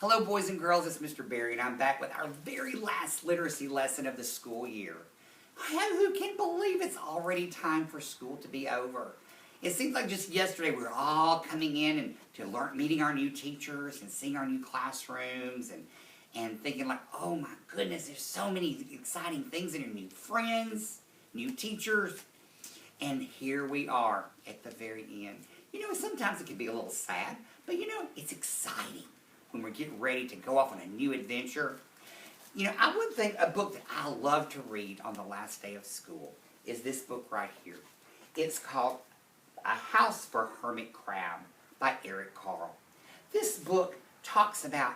Hello, boys and girls. It's Mr. Barry, and I'm back with our very last literacy lesson of the school year. Who can believe it's already time for school to be over? It seems like just yesterday we were all coming in and to learn, meeting our new teachers and seeing our new classrooms and thinking like, oh my goodness, there's so many exciting things and new friends, new teachers, and here we are at the very end. You know, sometimes it can be a little sad, but you know, it's exciting when we're getting ready to go off on a new adventure. You know, I would think a book that I love to read on the last day of school is this book right here. It's called A House for Hermit Crab by Eric Carle. This book talks about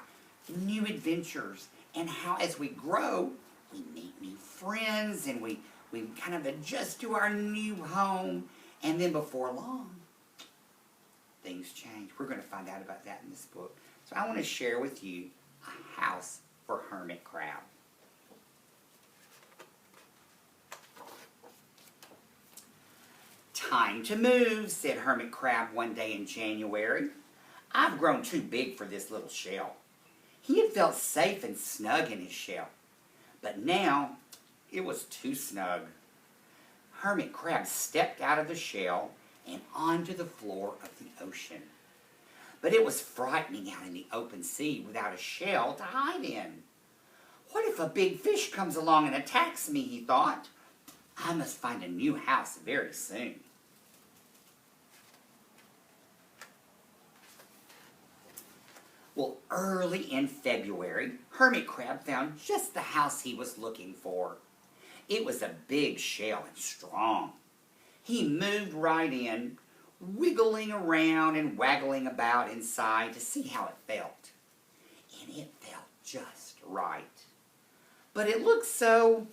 new adventures and how as we grow, we meet new friends and we kind of adjust to our new home, and then before long, things change. We're going to find out about that in this book. So I want to share with you A House for Hermit Crab. Time to move, said Hermit Crab one day in January. I've grown too big for this little shell. He had felt safe and snug in his shell, but now it was too snug. Hermit Crab stepped out of the shell and onto the floor of the ocean. But it was frightening out in the open sea without a shell to hide in. What if a big fish comes along and attacks me, he thought. I must find a new house very soon. Well, early in February, Hermit Crab found just the house he was looking for. It was a big shell and strong. He moved right in, wiggling around and waggling about inside to see how it felt. And it felt just right. But it looked so,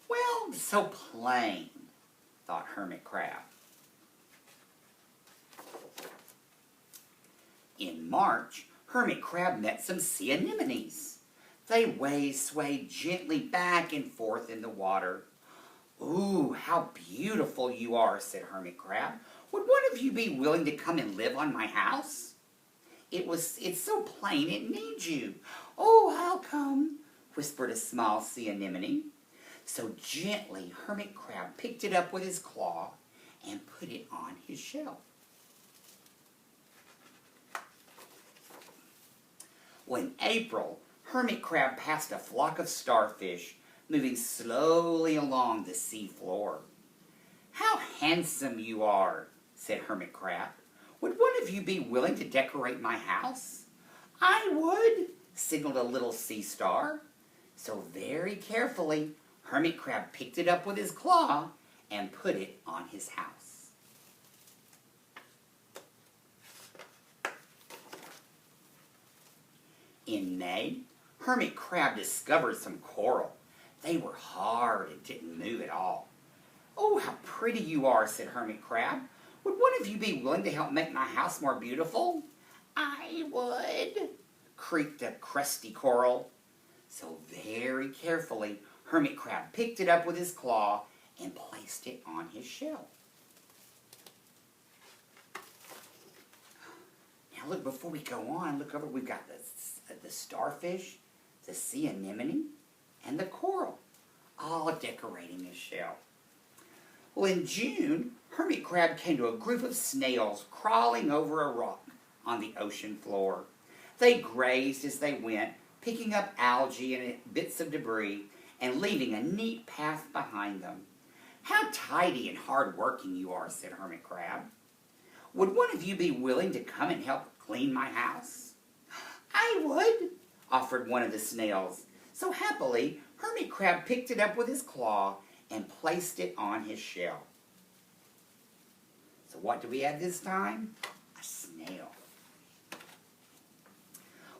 well, so plain, thought Hermit Crab. In March, Hermit Crab met some sea anemones. They swayed gently back and forth in the water. Ooh, how beautiful you are, said Hermit Crab. Would one of you be willing to come and live on my house? It's so plain it needs you. Oh, I'll come, whispered a small sea anemone. So gently, Hermit Crab picked it up with his claw and put it on his shell. Well, in April, Hermit Crab passed a flock of starfish moving slowly along the sea floor. How handsome you are, said Hermit Crab. Would one of you be willing to decorate my house? I would, signaled a little sea star. So very carefully, Hermit Crab picked it up with his claw and put it on his house. In May, Hermit Crab discovered some coral. They were hard and didn't move at all. Oh, how pretty you are, said Hermit Crab. Would one of you be willing to help make my house more beautiful? I would, creaked a crusty coral. So very carefully, Hermit Crab picked it up with his claw and placed it on his shell. Now look, before we go on, look over, we've got the starfish, the sea anemone, and the coral, all decorating his shell. Well, in June, Hermit Crab came to a group of snails crawling over a rock on the ocean floor. They grazed as they went, picking up algae and bits of debris and leaving a neat path behind them. How tidy and hard-working you are, said Hermit Crab. Would one of you be willing to come and help clean my house? I would, offered one of the snails. So happily, Hermit Crab picked it up with his claw and placed it on his shell. So what do we have this time? A snail.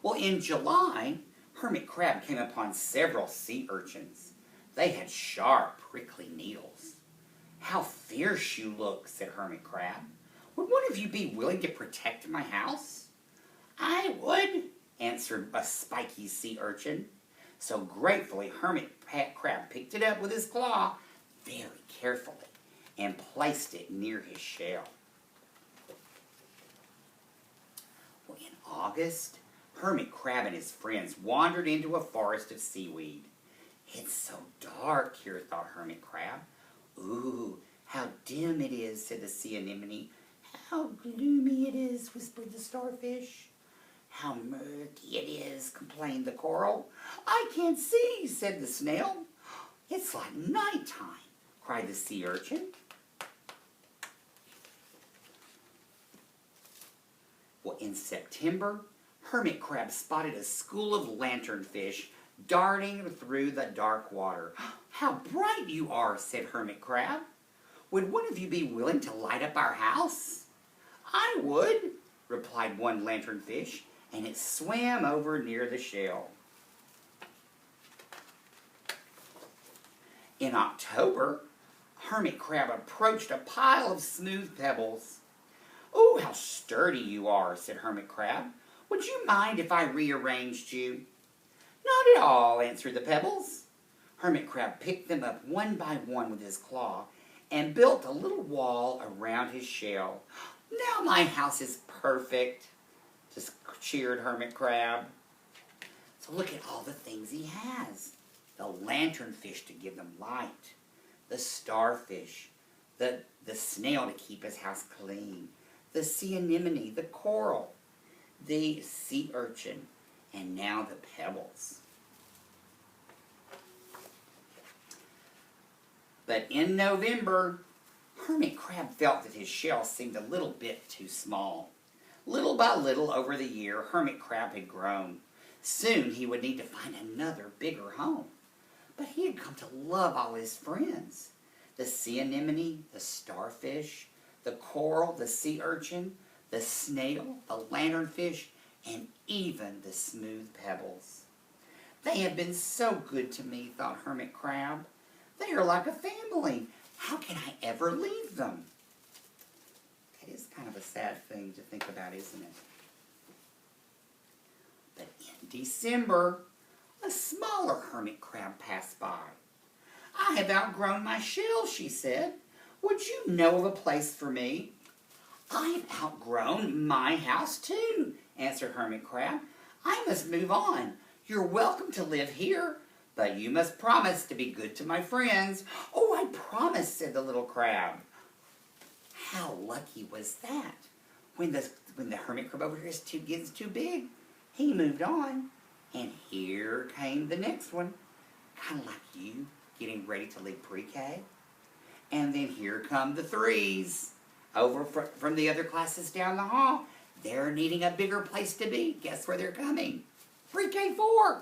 Well, in July, Hermit Crab came upon several sea urchins. They had sharp, prickly needles. How fierce you look, said Hermit Crab. Would one of you be willing to protect my house? I would, answered a spiky sea urchin. So gratefully, Hermit Crab picked it up with his claw very carefully and placed it near his shell. Well, in August, Hermit Crab and his friends wandered into a forest of seaweed. It's so dark here, thought Hermit Crab. Ooh, how dim it is, said the sea anemone. How gloomy it is, whispered the starfish. How murky it is, complained the coral. I can't see, said the snail. It's like nighttime, cried the sea urchin. Well, in September, Hermit Crab spotted a school of lanternfish darting through the dark water. How bright you are, said Hermit Crab. Would one of you be willing to light up our house? I would, replied one lanternfish, and it swam over near the shell. In October, Hermit Crab approached a pile of smooth pebbles. Oh, how sturdy you are, said Hermit Crab. Would you mind if I rearranged you? Not at all, answered the pebbles. Hermit Crab picked them up one by one with his claw and built a little wall around his shell. Now my house is perfect, just cheered Hermit Crab. So look at all the things he has. The lanternfish to give them light, the starfish, the snail to keep his house clean, the sea anemone, the coral, the sea urchin, and now the pebbles. But in November, Hermit Crab felt that his shell seemed a little bit too small. Little by little over the year, Hermit Crab had grown. Soon he would need to find another bigger home. But he had come to love all his friends. The sea anemone, the starfish, the coral, the sea urchin, the snail, the lanternfish, and even the smooth pebbles. They have been so good to me, thought Hermit Crab. They are like a family. How can I ever leave them? That is kind of a sad thing to think about, isn't it? But in December, a smaller hermit crab passed by. I have outgrown my shell, she said. Would you know of a place for me? I have outgrown my house too, answered Hermit Crab. I must move on. You're welcome to live here, but you must promise to be good to my friends. Oh, I promise, said the little crab. How lucky was that? When the hermit crab over here gets too big, he moved on. And here came the next one, kind of like you, getting ready to leave pre-K. And then here come the threes, over from the other classes down the hall. They're needing a bigger place to be. Guess where they're coming? Pre-K4.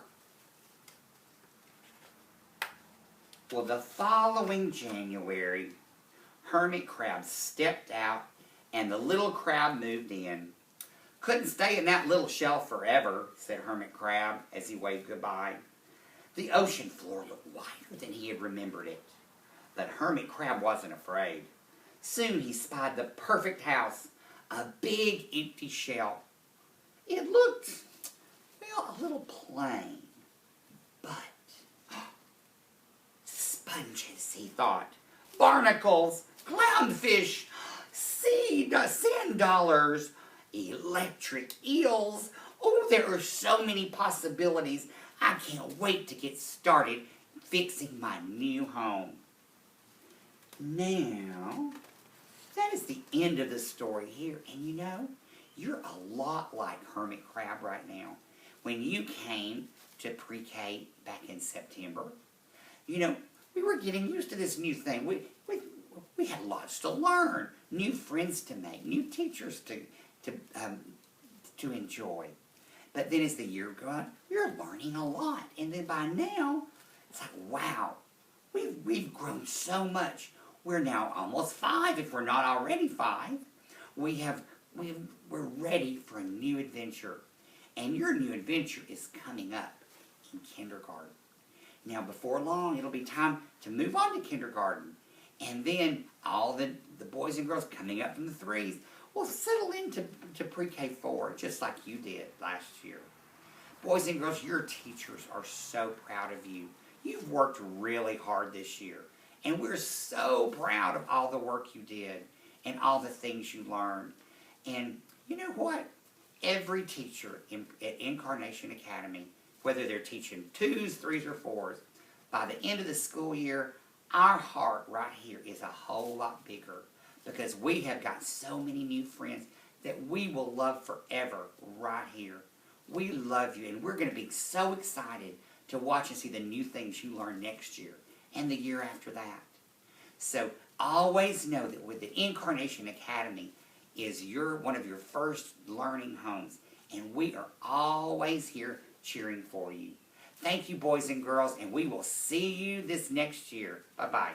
Well, the following January, Hermit Crab stepped out and the little crab moved in. Couldn't stay in that little shell forever, said Hermit Crab as he waved goodbye. The ocean floor looked wider than he had remembered it. But Hermit Crab wasn't afraid. Soon he spied the perfect house, a big empty shell. It looked, well, a little plain, but sponges, he thought, barnacles, clownfish, sand dollars, electric eels. Oh, there are so many possibilities. I can't wait to get started fixing my new home. Now, that is the end of the story here. And you know, you're a lot like Hermit Crab right now. When you came to pre-K back in September, you know, we were getting used to this new thing. We had lots to learn, new friends to make, new teachers to enjoy. But then as the year goes on, we're learning a lot. And then by now, it's like, wow, we've grown so much. We're now almost 5, if we're not already 5. We're ready for a new adventure. And your new adventure is coming up in kindergarten. Now, before long, it'll be time to move on to kindergarten. And then all the boys and girls coming up from the 3s will settle into Pre-K4 just like you did last year. Boys and girls, your teachers are so proud of you. You've worked really hard this year. And we're so proud of all the work you did and all the things you learned. And you know what? every teacher at Incarnation Academy, whether they're teaching 2s, 3s, or 4s, by the end of the school year, our heart right here is a whole lot bigger because we have got so many new friends that we will love forever right here. We love you, and we're going to be so excited to watch and see the new things you learn next year and the year after that. So always know that with the Incarnation Academy is one of your first learning homes, and we are always here cheering for you. Thank you, boys and girls, and we will see you this next year. Bye-bye.